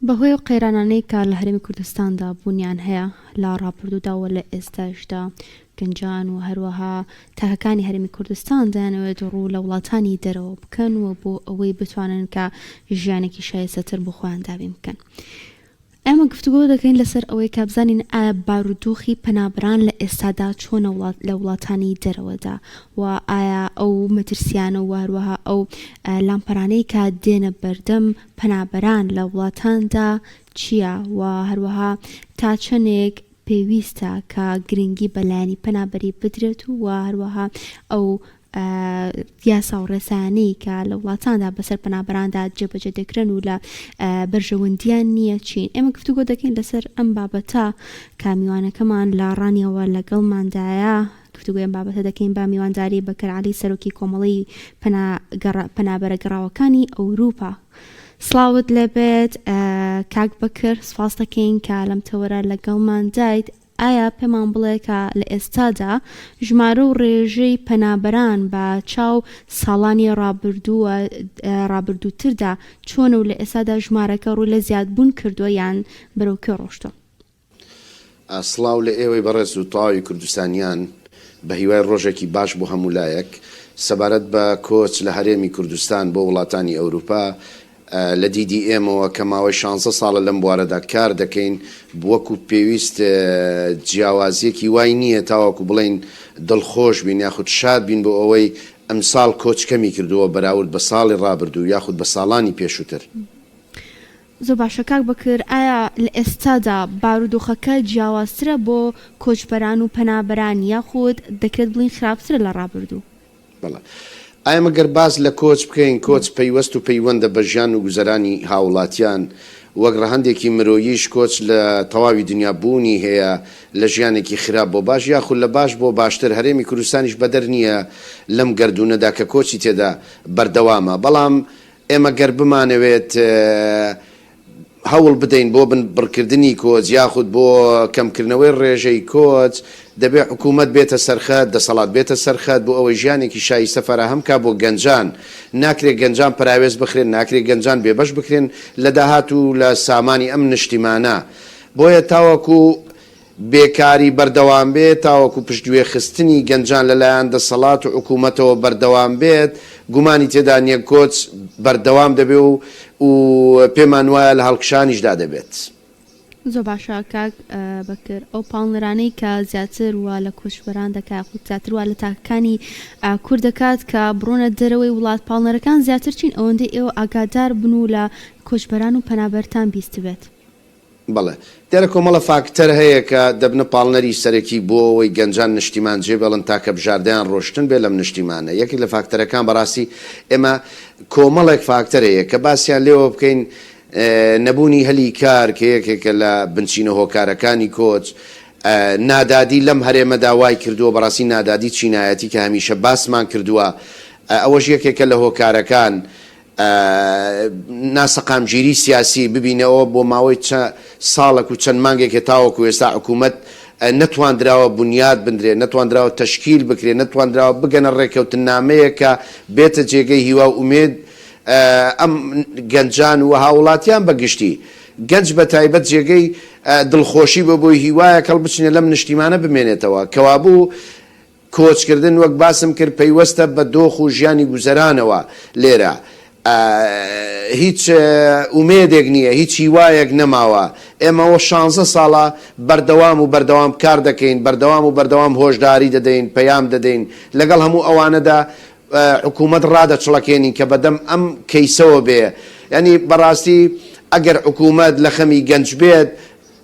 بەهۆی و قەیرانانەی کە لە هەرێمی کوردستاندا بوونیان هەیە لە ڕاپردووداوە لە ئێستاشدا گەنجان و هەروەها تاکەکانی هەرێمی کوردستان دەیانەوێت ڕوو لە وڵاتانی دەرەوە بکەن و بۆ ئەوەی بتوانن کە ژیانێکی شایستەتر بۆ خۆیان دابین بکەن. ئێمە گفتوگۆ دەکەین لەسەر ئەوەی کە بزانین ئایا بارودۆخی پەنابەران لە ئێستادا چۆنە لە وڵاتانی دەرەوەدا و ئایا ئەو مەترسیانە و هەروەها ئەو لامپەرانەی کە دێنە بەردەم پەنابەران لە وڵاتاندا چییە و هەروەها تا چەندێک پێویستە کە گرنگی بەلایانی پەنابەری بدرێت و هەروەها ئەو یاسا و ڕێسانەی کە لە وڵاتاندا بەسەر پەنابەراندا جێبەجێ دەکرێن و لە بەرژەوەندیان نییە چین. ئێمە گفتوگۆ دەکەین لەسەر ئەم بابەتە کە میوانەکەمان لە ڕانیەوە لەگەڵماندایە گفتوگۆیان بابەتە دەکەین با میوانداری بەکەر عەلی سەرۆکی کۆمەڵی پەنابەرە گەڕاوەکانی ئەوروپا. سڵاوت لەبێت کاک بەکر، سپاس دەکەین کە لەم تەوەرە لەگەڵمان دایت. ئایا پێمان بڵێ کە لە ئێستادا ژمارە و ڕێژەی پەنابەران بە چاو ساڵانی ڕابردووتردا چۆنە و لە ئێستادا ژمارەکە ڕووی لە زیادبوون کردووە یان بەرەو کێ ڕۆشتووە؟ سڵاو لە ئێوەی بەڕێز و تەواوی کوردستانیان بە هیوای ڕۆژێکی باش بۆ هەمولایەک سەبارەت بە کۆچ لە هەرێمی کوردستان بۆ وڵاتانی ئەوروپا لە دیدی ئێمەوە کە ماوەی 16 ساڵە لەم بوارەدا کار دەکەین وەکو پێویست جیاوازیەکی وای نییە تاوەکو بڵین دڵخۆش بین یاخود شاد بین بۆ ئەوەی ئەمساڵ کۆچ کەمی کردووە بەراورد بە ساڵی ڕابردوو یاخود بە ساڵانی پێشووتر. زۆر باشە کاک بەکر، ئایا لە ئێستادا بارودۆخەکە جیاوازترە بۆ کۆچبەران و پەنابەران یاخود دەکرێت بڵین خراپترە لە ڕابردوو؟ بەڵێ ئایا مەگەر باز لە کۆچ بکەین کۆچ پەیوەست و پەیوەندە بە ژیان و گوزەرانی هاوڵاتیان وەک ڕەهەندێکی مرۆییش کۆچ لە تەواوی دنیا بوونی هەیە لە ژیانێکی خراپ بۆ باش یاخود لە باش بۆ باشتر. هەرێمی کوردستانیش بەدەر نییە لەم گەردوونەدا کە کۆچی تێدا بەردەوامە، بەڵام ئێمە گەر بمانەوێت هەوڵ بدەین بۆ بڕکردنی کۆچ یاخود بۆ کەمکردنەوەی ڕێژەی کۆچ دەبێت حکوومەت بێتە سەرخەت، دەسەڵات بێتە سەرخەت بۆ ئەوەی ژیانێکی شایستە فەراهەم کا بۆ گەنجان. ناکرێت گەنجان پراوێز بخرێن، ناکرێت گەنجان بێبەش بکرێن لە داهات و لە سامانی ئەم نیشتیمانە. بۆیە تاوەکو بێکاری بەردەوام بێت، تاوەکو پشتگوێ خستنی گەنجان لەلایەن دەسەڵات و حکوومەتەوە بەردەوام بێت، گومانی تێدا نییە کۆچ بەردەوام دەبێ و پێمان وایە لە هەڵکشانیشدا دەبێت. زۆر باشە کاک بەکر، ئەو پاڵنەرانەی کە زیاتر وە لە کۆچبەران دەکات خود زیاتر وە لە تاکەکانی کورد دەکات کە بڕۆنە دەرەوەی وڵات، پاڵنەرەکان زیاتر چین ئەوەندەی ئێوە ئاگادار بن و لە کۆچبەران و پەنابەرتان بیست بێت؟ بەڵێ دیارە کۆمەڵە فاکتەر هەیە کە دەبنە پاڵنەری سەرەکی بۆ ئەوەی گەنجان نیشتیمان جێبەڵن تاکە بژاردەیان ڕۆشتن بێ لەم نیشتیمانە. یەکێک لە فاکتەرەکان بەڕاستی ئێمە کۆمەڵێک فاکتەر هەیە کە باسییان لێوە بکەین نەبوونی هەلی کار کە یەکێکە لە بنچینە هۆکارەکانی کۆچ، نادادی لەم هەرێمەدا وای کردووە بەڕاستی نادادی چینایەتی کە هەمیشە باسمان کردووە، ئەوەش یەکێکە لە هۆکارەکان. ناسەقامگیری سیاسی ببینەوە بۆ ماوەی ساڵێک و چەند مانگێکە تاوەکو ئێستا حکوومەت نەتواندراوە بنیاد بندرێت، نەتواندراوە تەشکیل بکرێت، نەتواندراوە بگەنە ڕێکەوتنامەیە کە بێتە جێگەی هیوا و ئومێد ئەم گەنجان و هاوڵاتیان بەگشتی گەنج بە تایبەت جێگەی دڵخۆشی بە بۆی هیوایە کەڵ بچنێ لەم نیشتیمانە بمێنێتەوە. کەوابوو کۆچکردن وەک باسم کرد پەیوەستە بە دۆخ و ژیانی گوزەرانەوە. لێرە هیچ ئومێدێک نییە، هیچ هیوایەک نەماوە. ئێمەوە 16 ساڵە بەردەوام کار دەکەین، بەردەوام هۆشداری دەدەین، پەیام دەدەین لەگەڵ هەموو ئەوانەدا حکوومەت ڕادەچڵەکێنین کە بەدەم ئەم کەیسەوە بێ. یعنی بەڕاستی ئەگەر حکوومەت لە خەمی گەنج بێت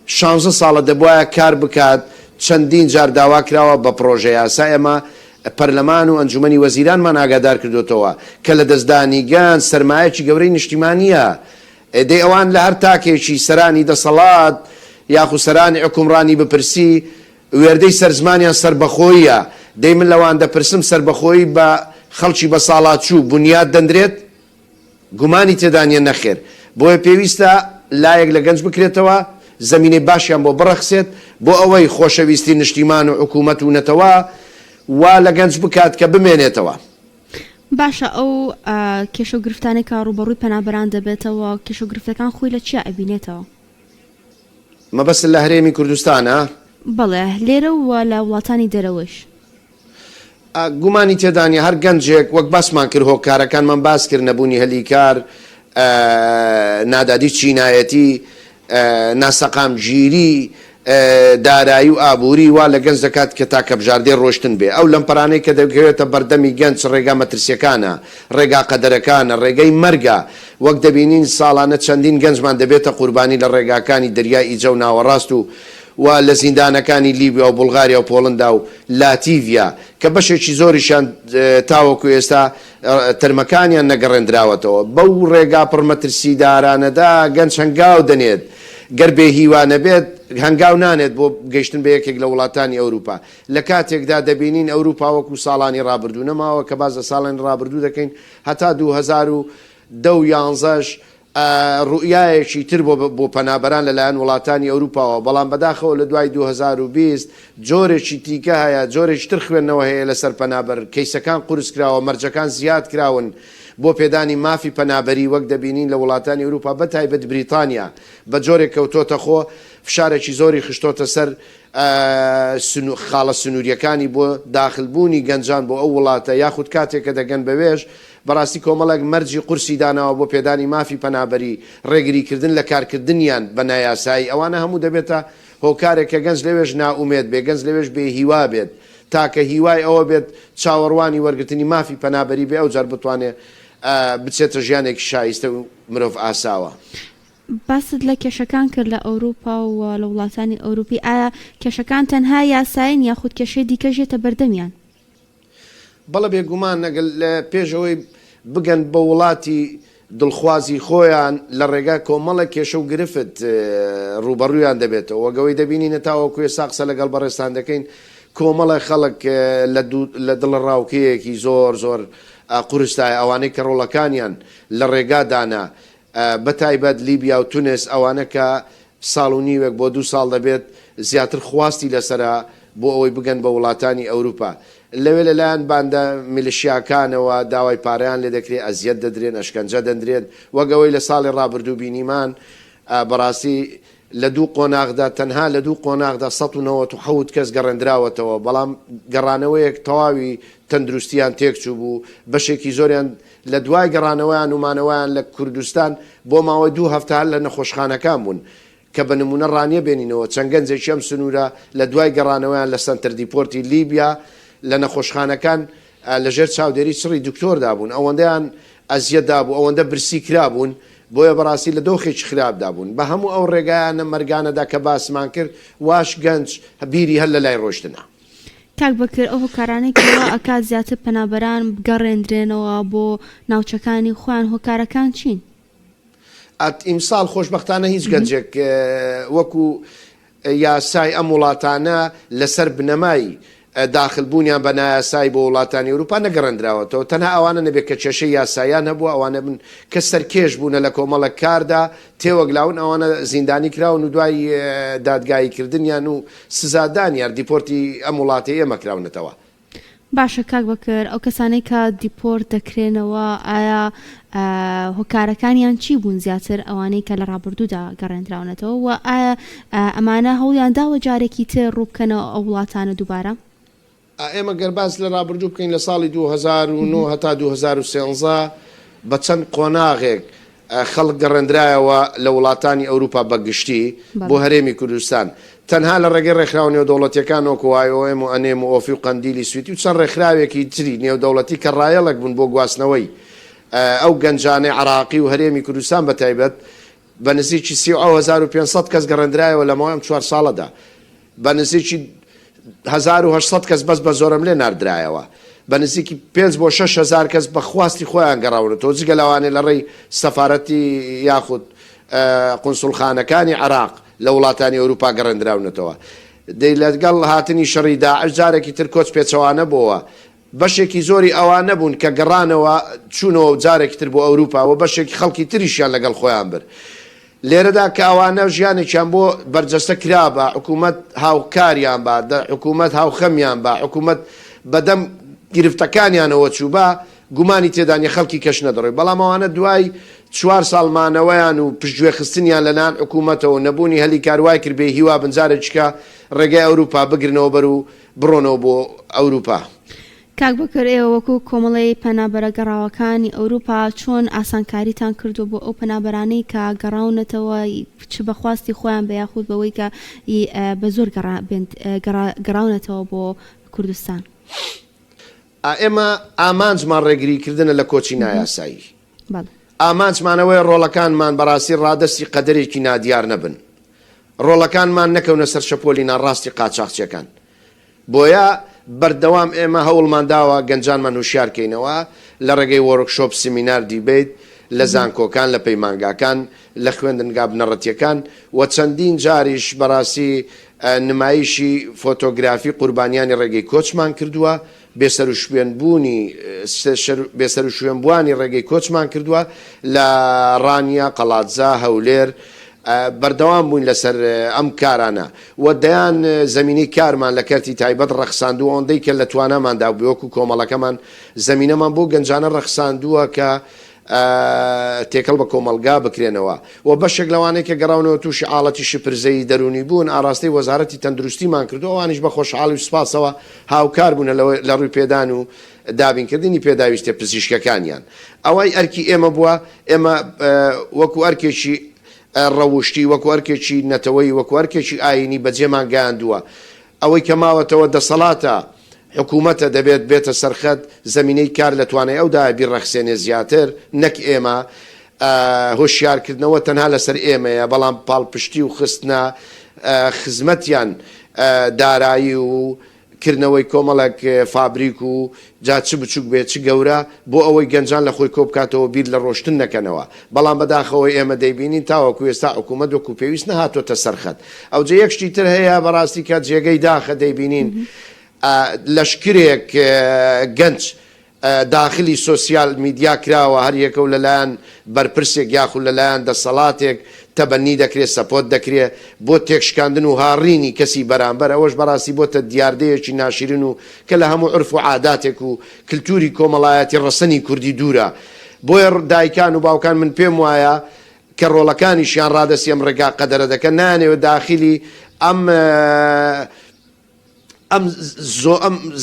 16 ساڵە دەبوایە کار بکات. چەندین جار داوا کراوە بە پرۆژە یاسا ئێمە پەرلەمان و ئەنجومەنی وەزیرانمان ئاگادار کردوتەوە کە لە دەستدانی گەنج سەرمایەکی گەورەی نیشتیمانیە. دەی ئەوان لە هەر تاکێکی سەرانی دەسەڵات یاخود سەرانی حکومڕانی بپرسی وێردەی سەرزمانیان سەربەخۆییە. دەی من لەوان دەپرسم سەربەخۆیی بە خەڵکی بە ساڵات چوو بنیاد دەندرێت؟ گومانی تێدانە نەخێر. بۆیە پێویستە لایەک لە گەنج بکرێتەوە، زەمینەی باشیان بۆ بڕەخسێت بۆ ئەوەی خۆشەویستی نیشتیمان و حکوومەت و نەتەوە وا لە گەنج بکات کە بمێنێتەوە. باشە ئەو کێشە و گرفتانێک کە ڕوبەڕووی پەنابەران دەبێتەوە کێشە و گرفتەکان خۆی لە چیا ئەبینێتەوە؟ مەبەست لە هەرێمی کوردستانە؟ بەڵێ لێرە و لە وڵاتانی دەرەوەش گومانی تێدانی هەر گەنجێک وەک باسمان کرد هۆکارەکانمان باس کرد نەبوونی هەلیکار، نادادی چینایەتی، ناسەقامگیری، دارایی و ئابووری وا لە گەنج دەکات کە تاکە بژاردەی ڕۆشتن بێ. ئەو لەمپەرانەی کە دەگەوێتە بەردەمی گەنج ڕێگا مەترسیەکانە، ڕێگا قەدەرەکانە، ڕێگەی مەرگە، وەک دەبینین ساڵانە چەندین گەنجمان دەبێتە قوربانی لە ڕێگاکانی دەریای ئیجە و ناوەڕاست و لە زیندانەکانی لیبیا و بوڵغاریا و پۆڵندا و لاتیڤیا کە بەشێکی زۆریشان تاوەکو ئێستا تەرمەکانیان نەگەڕێنراوەتەوە. بەو ڕێگا پڕمەترسیدارانەدا گەنج هەنگاو دەنێت، گەر بێ هیوانە بێت هەنگاو نانێت بۆ گەیشتن بە یەکێک لە وڵاتانی ئەوروپا. لە کاتێکدا دەبینین ئەوروپا وەکو ساڵانی ڕابردوو نەماوە کە باز لە ساڵانی ڕابردوو دەکەین هەتا 2011 ڕوئایەکی تر بۆ پەنابەران لەلایەن وڵاتانی ئەوروپاوە، بەڵام بەداخەوە لە دوای 2020 جۆرێکی تیکە هەیە، جۆرێکی تر خوێندنەوە هەیە لەسەر پەنابەر، کەیسەکان قورس کراوە، مەرجەکان زیاد کراون بۆ پێدانی مافی پەنابەری وەک دەبینین لە وڵاتانی ئەوروپا بەتایبەت بریتانیا بە جۆرێک کەوتۆتە خۆ، فشارێکی زۆری خشتۆتە سەر خاڵە سنووریەکانی بۆ داخلبوونی گەنجان بۆ ئەو وڵاتە، یاخود کاتێک کە دەگەن بەوێژ بەڕاستی کۆمەڵێک مەرجی قورسی داناوە بۆ پێدانی مافی پەنابەری، ڕێگریکردن لە کارکردنیان بە نایاسایی. ئەوانە هەموو دەبێتە هۆکارێک کە گەنج لەوێژ ناومێت بێ، گەنج لەوێژ بێ هیوا بێت، تاکە هیوای ئەوە بێت چاوەڕوانی وەرگرتنی مافی پەنابەری بێ، ئەو جار بتوانێت بچێتە ژیانێکی شایستە و مرۆڤ ئاساوە. باست لە کێشەکان کرد لە ئەوروپا و لە وڵاتانی ئەوروپی، ئایا کێشەکان تەنها یاساین یاخود کێشەی دیکەژێتە بەردەمیان؟ بەڵە بێگومان ئەگەر لە پێشەوەی بگەن بە وڵاتی دڵخوازی خۆیان لە ڕێگای کۆمەڵە کێشە و گرفت ڕوبەڕوویان دەبێتەوە. وەگەوەی دەبینینە تاوەکوێ ساقسە لەگەڵ بەڕێستان دەکەین کۆمەڵە خەڵک لە دڵ ڕاوکەیەکی زۆر زۆر قورستای ئەوانەی کە ڕۆڵەکانیان لە ڕێگادانا بەتایبەت لیبیا و تونس، ئەوانە کە ساڵ و نیوێک بۆ 2 ساڵ دەبێت زیاتر خواستی لەسرە بۆ ئەوەی بگەن بە وڵاتانی ئەوروپا. لەوێ لەلایەن باندە میلیشیاکانەوە داوای پارەیان لێ دەکرێت، ئەزیەت دەدرێن، ئەشکەنجە دەدرێن، وەگەوەی لە ساڵی ڕابردوو بینیمان بەڕاستی لە 2 قۆناغدا تەنها لە 2 قۆناغدا 197 کەس گەڕێنراوەتەوە، بەڵام گەڕانەوەیەک تەواوی تەندروستیان تێکچوو بوو. بەشێکی زۆریان لە دوای گەڕانەوەیان ومانەوەیان لە کوردستان بۆ ماوەی 2 هەفتە لە نەخۆشخانەکان بوون کە بە نمونە ڕانیە بێنینەوە چەند گەنجێکی ئەم سنوورە لە دوای گەڕانەوەیان لە سەنتەر دیپۆرتی لیبیا لە نەخۆشخانەکان لەژێر چاودێری سڕی دکتۆردا بوون، ئەوەندەیان ئەزیەتدا بوو، ئەوەندە برسی کرابوون، بۆیە بەڕاستی لە دۆخێکی خراپدا بوون. بە هەموو ئەو ڕێگایانە مەرگانەدا کە باسمان کرد واش گەنج بیری هەر لە لای ڕۆشتنە. کاک بەکر ئەو هۆکارانێکەوە ئەکات زیاتر پەنابەران بگەڕێنرێنەوە بۆ ناوچەکانی خۆیان، هۆکارەکان چین؟ ئیمساڵ خۆشبەختانە هیچ گەنجێک وەکو یاسای ئەم وڵاتانە لەسەر بنەمای داخلبوونیان بە نایاسایی بۆ وڵاتانی ئەوروپا نەگەڕێنراوەتەوە، تەنها ئەوانە نەبێت کە کێشەی یاساییان هەبووە، ئەوانە بن کە سەرکێش بوونە لە کۆمەڵە کاردا تێوەگلاون، ئەوانە زیندانی کراون و دوای دادگاییکردنیان و سزادانیان دیپۆرتی ئەم وڵاتی ئێمە کراونەتەوە. باشە کاک بەکر، ئەو کەسانەی کە دیپۆرت دەکرێنەوە ئایا هۆکارەکانیان چی بوون زیاتر ئەوانەی کە لە ڕابردوودا گەڕێنراونەتەوە و ئایا ئەمانە هەوڵیان داوە جارێکی تر ڕووبکەنەوە ئەو وڵاتانە دووبارە؟ ئێمە گەرباز لە ڕابردوو بکەین لە ساڵی 2009 هەتا 2013 بە چەند قۆناغێک خەڵک گەڕێنرایەوە لە وڵاتانی ئەوروپا بەگشتی بۆ هەرێمی کوردستان، تەنها لە ڕێگەی ڕێکخراو نێودەوڵەتیەکان وەکو IOM و ئەنێم و ئۆفی و قەندیلی سویتی و چەند ڕێکخراوێکی تری نێودەوڵەتی کە ڕایەڵک بوون بۆ گواستنەوەی ئەو گەنجانەی عراقی و هەرێمی کوردستان بەتایبەت بە نزیکی 3500 کەس گەڕێنرایەوە لە ماوەی 4 ساڵەدا، بە نزیکی 1800 کەس بەس بە زۆرم لێ ناردرایەوە، بە نزیکی 5 بۆ 6,000 کەس بە خواستی خۆیان گەڕاونەوە، جگە لەوانێ لە ڕێی سەفارەتی یاخود قونسوڵخانەکانی عراق لە وڵاتانی ئەوروپا گەڕێنراونەتەوە. لەگەڵ هاتنی شەڕی داعش جارێکی تر کۆچ پێچەوانە بووە، بەشێکی زۆری ئەوانە بوون کە گەڕانەوە چوونەوە جارێکی تر بۆ ئەوروپا و بەشێکی خەڵکی تریشیان لەگەڵ خۆیان برد. لێرەدا کە ئەوانە ژیانێکیان بۆ بەرجەستە کرابە، حکوومەت هاوکاریان بە، حکوومەت هاوخەمیان بە، حکوومەت بەدەم گرفتەکانیانەوە چوو بە، گومانی تێدانە خەڵکی کەش نەدەڕێ بەڵام ئەوانە دوای 4 ساڵمانەوەیان و پشتگوێ خستنیان لەلایەن حکوومەتەوە نەبوونی هەلی کاروای کرد بێ هیوا بنجارێکیکە ڕێگای ئەوروپا بگرنەوە بەر و بڕۆنەوە بۆ ئەوروپا. کاک بەکر ئێوە وەکو کۆمەڵی پەنابەرە گەڕاوەکانی ئەوروپا چۆن ئاسانکاریتان کردو بۆ ئەو پەنابەرانەی کە گەڕاونەتەوە چ بەخواستی خۆیان بە یاخود بەوەی کە بە زۆر گەڕاونەتەوە بۆ کوردستان؟ ئێمە ئامانجمان ڕێگریکردنە لە کۆچی نایاسایی. بەڵێ ئامانجمانەوەی ڕۆڵەکانمان بەڕاستی ڕادەستی قەدەرێکی نادیار نەبن. ڕۆڵەکانمان نەکەونە سەر شەپۆلی ناڕاستی قاچاقچیەکان. بۆیە بەردەوام ئێمە هەوڵمان داوە گەنجانمان هوشیارکەینەوە لە ڕێگەی وەرکشۆپ سیمینار دیبیت لە زانکۆکان لە پەیمانگاکان لە خوێندنگا بنەڕەتیەکان و چەندین جاریش بەڕاستی نمایشی فۆتۆگرافی قوربانیانی ڕێگەی کۆچمان کردووە بێسەر و شوێنبوانی ڕێگەی کۆچمان کردووە لە ڕانیا قەڵاتزا هەولێر بەردەوام بووین لەسەر ئەم کارانە و دەیان زمینەی کارمان لە کەرتی تایبەت ڕەخساندووە ئەوەندەی کە لە توانەماندا بووەکو کۆمەڵەکەمان زمینەمان بۆ گەنجانە ڕەخساندووە کە تێکەڵ بە کۆمەلگا بکرێنەوە و بەشێک لەوانەیە کە گەڕاونەوە تووشی ئاڵەتی شپرزەی دەرونی بوون ئاراستی وەزارەتی تەندروستیمان کردو ئەوانیش بە خۆشحاڵی و سوپاسەوە هاوکار بوون لە ڕووی پێدان و دابینکردنی پێداویستە پزیشکەکانیان. ئەوەی ئەرکی ئێمە بووە ئێمە وەکو ئەرکێکی ڕەوشتی وەکو ئەرکێکی نەتەوەی وەکو ئەرکێکی ئاینی بەجێمان گەیاندووە ئەوەی کە ماوەتەوە دەسەڵاتە حکوومەتە دەبێت بێتە سەرخەت زمینەی کار لە توانای ئەودا بیڕەخسێنێ زیاتر نەک ئێمە هۆشیارکردنەوە تەنها لەسەر ئێمەیە بەڵام پاڵپشتی و خستنە خزمەتیان دارایی و کردنەوەی کۆمەڵێک فابریک و جا چ بچوک بێت چ گەورە بۆ ئەوەی گەنجان لە خۆی کۆ بکاتەوە بیر لە ڕۆشتن نەکەنەوە بەڵام بەداخەوەی ئێمە دەیبینین تاوەکو ئێستا حکوومەت وەکو پێویست نەهاتۆتە سەرخەت ئەو جە یەکشتی تر هەیە بەڕاستی کە جێگەی داخە دەیبینین لەشکرێک گەنج داخلی سۆسیال میدیا کراوە هەر یەکە و لەلایەن بەرپرسێک یاخود لەلایەن دەسەڵاتێک تەبەنی دەکرێت سەپۆت دەکرێت بۆ تێکشکاندن و هاڕینی کەسی بەرامبەر ئەوەش بەڕاستی بۆتە دیاردەیەکی ناشرین و کە لە هەموو عرف و عاداتێک و کللتوری کۆمەڵایەتی ڕەسەنی کوردی دوورە بۆیە دایکان و باوکان من پێم وایە کە ڕۆڵەکانیشیان ڕادەسی ئەم ڕێگا قەدەرە دەکەن نانێوە داخلی ئەم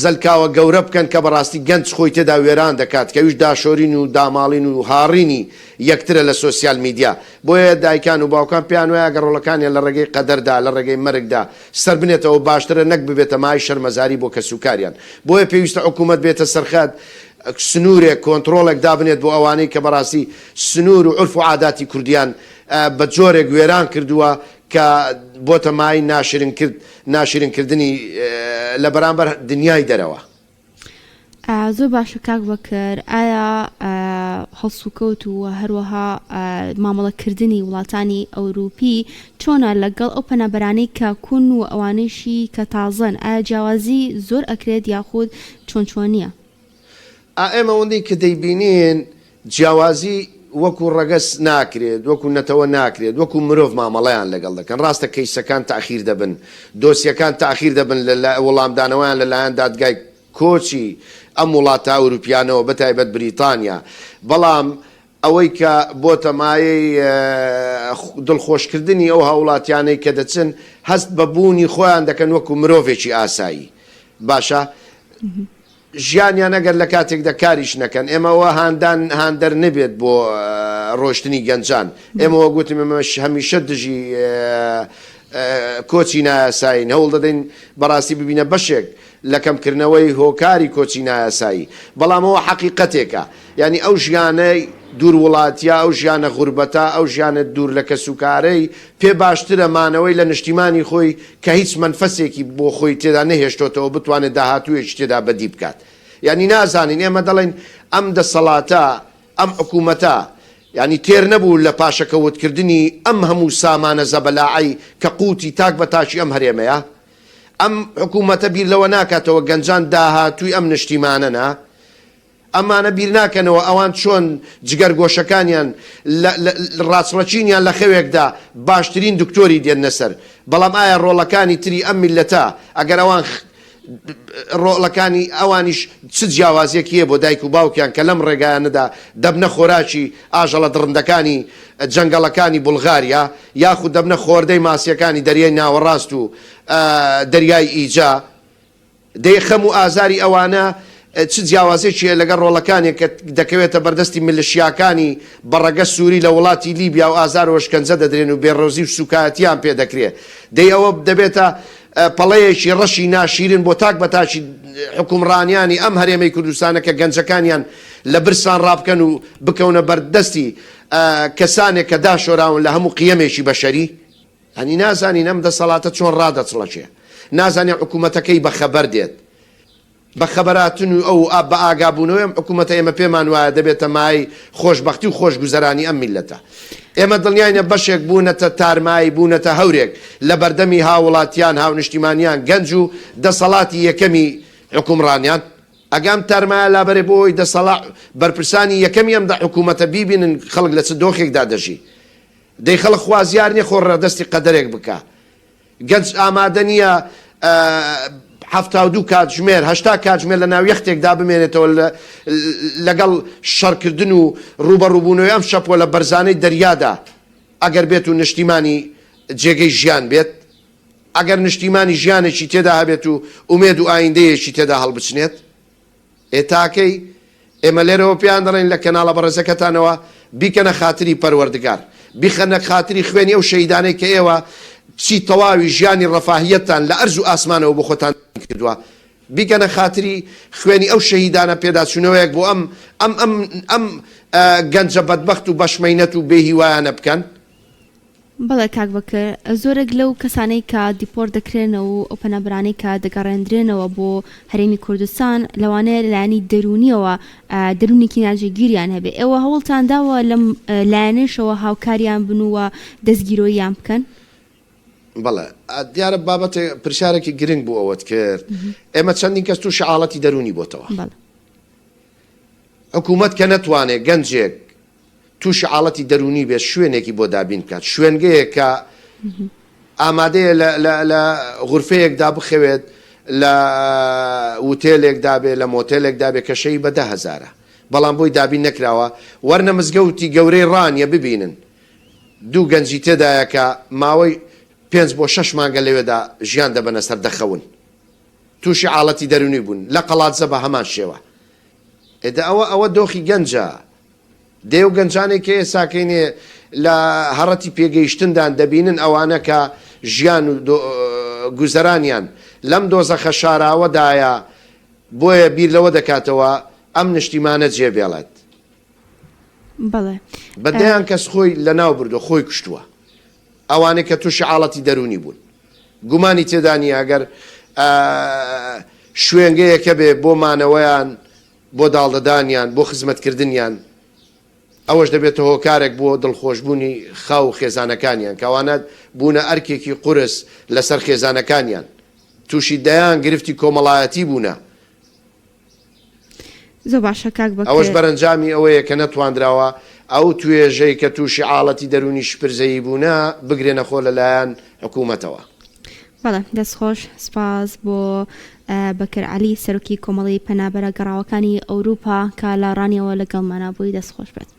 زەلکاوە گەورە بکەن کە بەڕاستی گەنج خۆی تێدا وێران دەکات کە ویش داشۆرین و داماڵین و هاڕینی یەکترە لە سۆسیال میدیا بۆیە دایکان و باوکان پیان وایە گە ڕۆڵەکانیان لە ڕێگەی قەدەردا لە ڕێگەی مەرگدا سەر بنێتەوە باشترە نەک ببێتە مای شەرمەزاری بۆ کەسوکاریان بۆیە پێویستە حکوومەت بێتە سەرخەت سنوورێک کۆنتترۆلێک دابنێت بۆ ئەوانەی کە بەڕاستی سنوور و عرف و عاداتی کوردیان بە جۆرێک وێران کردووە کە بۆتە مای ناشرینکردنی لە بەرامبەر دنیای دەرەوە. زۆر باش و کاک بەکر ئایا هەڵسوکەوت و هەروەها مامەڵەکردنی وڵاتانی ئەوروپی چۆنە لەگەڵ ئەو پەنابەرانەی کە کون و ئەوانەیشی کە تازن ئایا جیاوازی زۆر ئەکرێت یاخود چۆنچۆنیە؟ ئێمە ئەوەندەی کە دەیبینین جیاوازی وەکو ڕەگەس ناکرێت وەکو نەتەوە ناکرێت وەکو مرۆڤ مامەڵەیان لەگەڵ دەکەن ڕاستە کەیسەکان تاخیر دەبن دۆسیەکان تاخیر دەبن لە وەڵامدانەوەیان لەلایەن دادگای کۆچی ئەم وڵاتە ئەوروپیانەوە بەتایبەت بریتانیا بەڵام ئەوەی کە بۆتە مایەی دڵخۆشکردنی ئەو هاوڵاتیانەی کە دەچن هەست بە بوونی خۆیان دەکەن وەکو مرۆڤێکی ئاسایی باشە ژیانیان ئەگەر لە کاتێکدا کاریش نەکەن ئێمەوە هاندەر نەبێت بۆ ڕۆشتنی گەنجان ئێمەوە گوتم ئێمە هەمیشە دژی کۆچی نایاسایی هەوڵ دەدەین بەڕاستی ببینە بەشێک لە کەمکردنەوەی هۆکاری کۆچی نایاسایی بەڵام ئەوە حەقیقەتێکە یعنی ئەو ژیانەی دوور وڵاتیا ئەو ژیانە غوربەتە ئەو ژیانە دوور لە کەسوکارەی پێ باشترە مانەوەی لە نیشتیمانی خۆی کە هیچ منفەسێکی بۆ خۆی تێدا نەهێشتۆتەوە بتوانێت داهاتوویەکی تێدا بەدی بکات یعنی نازانین ئێمە دەڵێن ئەم دەسەڵاتە ئەم حکوومەتە یعنی تێر نەبوو لە پاشەکەوتکردنی ئەم هەموو سامانە زەبەلاعی کە قوتی تاک بە تاشی ئەم هەرێمەیە ئەم حکوومەتە بیر لەوە ناکاتەوە گەنجان داهاتووی ئەم نیشتیمانەنە ئەمانە بیر ناکەنەوە ئەوان چۆن جگەرگۆشەکانیان ڕاستڕەچینیان لە خەوێکدا باشترین دکتۆری دێنە سەر بەڵام ئایا ڕۆڵەکانی تری ئەم میلەتە ئەگەر ئەوان ڕۆڵەکانی ئەوانیش چ جیاوازیەکیە بۆ دایک و باوکیان کە لەم ڕێگایانەدا دەبنە خۆراکی ئاژەڵە دڕندەکانی جەنگەڵەکانی بولغاریا یاخود دەبنە خۆردەی ماسیەکانی دەریای ناوەڕاست و دەریای ئیجا دەی خەم و ئازاری ئەوانە چ جیاوازێکیە لەگەڵ ڕۆڵەکانێک کە دەکەوێتە بەردەستی ملیشیاکانی بەڕەگە سووری لە وڵاتی لیبیا و ئازار و شکنجە دەدرێن و بێڕۆزی و سوکایەتیان پێ دەکرێت دەی ئەوە دەبێتە پەڵەیەکی ڕەشی ناشیرن بۆ تاک بەتاچی حکومڕانیانی ئەم هەرێمەی کوردستانە کە گەنجەکانیان لە برسان ڕابکەن و بکەونە بەردەستی کەسانێک کە داشۆراون لە هەموو قیەمێکی بەشەری هەنی نازانین ئەم دەسەڵاتە چۆن ڕادەچڵەچێ نازانێ حکوومەتەکەی بەخەبەر دێت بە خەبەراتن و ئەو بە ئاگابوونەوەی ئەم حکوومەتە ئێمە پێمان وایە دەبێتە مای خۆشبەختی و خۆشگوزەرانی ئەم میلەتە ئێمە دڵنیاینە بەشێک بوونەتە تارمایی بوونەتە هەورێک لە بەردەمی هاوڵاتیان هاونیشتیمانیان گەنج و دەسەڵاتی یەکەمی حکومڕانیان ئەگەم تارمایە لابەرێ بۆی دەسەڵات بەرپرسانی یەکەمی ئەمدا حکوومەتە بیبینن خەڵک لە چ دۆخێکدا دەژی دەی خەڵک خوازیار نیە خۆ ڕەدەستی قەدەرێک بکە گەنج ئامادە نییە 72 کاتژمێر 80 کاتژمێر لە ناو یەختێکدا بمێنێتەوە لەگەڵ شەڕکردن و ڕوبەڕووبوونەوەی ئەم شەپۆ لە بەرزانەی دەریادا ئەگەر بێت و نیشتیمانی جێگەی ژیان بێت ئەگەر نیشتیمانی ژیانێکی تێدا هەبێت و ئومێد و ئایندەیەکی تێدا هەڵبچنێت ئێتاکەی ئێمە لێرەوە پێیان دەڵێن لە کەناڵە بەڕێزەکەتانەوە بیکەنە خاتری پەروەردگار بیخەنە خاتری خوێنی ئەو شەیدانەی کە ئێوە چی تەواوی ژیانی ڕەفاهیەتان لە ئەرز و ئاسمانەوە بۆ خۆتان کردووە بیکەنە خاتری خوێنی ئەو شەهیدانە پێداچوونەوەیەک بۆ ئەم گەنجە بەدبەخت و بەشمەینەت و بێهیوایانە بکەن. بەڵێ کاک بەکر زۆرێک لەو کەسانەی کە دیپۆر دەکرێنەوە و ئەو پەنابرانەی کە دەگەڕێنرێنەوە بۆ هەرێمی کوردستان لەوانەیە لایەنی دەرونیەوە دەرونێکی ناجێگیریان هەبێ ئێوە هەوڵتان داوە لەم لایەنێشەوە هاوکاریان بنووە دەستگیرۆییان بکەن؟ بەڵێ دیارە بابەتە پرسیارێکی گرنگ بوو ئەوەت کرد ئێمە چەندین کەس تووشی حاڵەتی دەرونی بۆتەوە حکوومەت کە نەتوانێت گەنجێک تووشی حاڵەتی دەرونی بێت شوێنێکی بۆ دابین بکات شوێنگەیە کە ئامادەیە لە غورفەیەکدا بخەوێت لە وتێلێکدا بێت لە مۆتێلێکدا بێت کەشەی بە 10,000 بەڵام بۆی دابین نەکراوە وەرنە مزگەوتی گەورەی ڕانیە ببینن دوو گەنجی تێدایە کە ماوەی 5 بۆ 6 مانگە لەوێدا ژیان دەبەنە سەر دەخەون تووشی حاڵەتی دەرونی بوون لە قەڵاتزە بە هەمان شێوە ئێدە ئەوە دۆخی گەنجە دێ و گەنجانێک کە ئێساکەینێ لە هەڕەتی پێگەیشتندان دەبینن ئەوانە کە ژیان و گوزەرانیان لەم دۆزەخە شاراوەدایە بۆیە بیر لەوە دەکاتەوە ئەم نیشتیمانە جێبێڵێت بەدەیان کەس خۆی لە ناو بردو خۆی کوشتووە ئەوانەی کە تووشی حاڵەتی دەرونی بوون گومانی تێدانی ئەگەر شوێنگەیەکە بێ بۆ مانەوەیان بۆ داڵدەدانیان بۆ خزمەتکردنیان ئەوەش دەبێتە هۆکارێک بۆ دڵخۆشببوونی خاو خێزانەکانیان کەوانە بوونە ئەرکێکی قورس لەسەر خێزانەکانیان تووشی دەیان گرفتی کۆمەڵایەتی بوونە ئەوەش بەرەنجامی ئەوەیە کە نەتواندراوە ئەو توێژەی کە تووشی حاڵەتی دەرونی شپرزەیی بوونە بگرێنە خۆ لەلایەن حکوومەتەوە. بەڵێ دەستخۆش سپاس بۆ بەکر عەلی سەرۆکی کۆمەڵی پەنابەرە گەڕاوەکانی ئەوروپا کە لاڕانیەوە لەگەڵمانە بووی دەستخۆش بێت.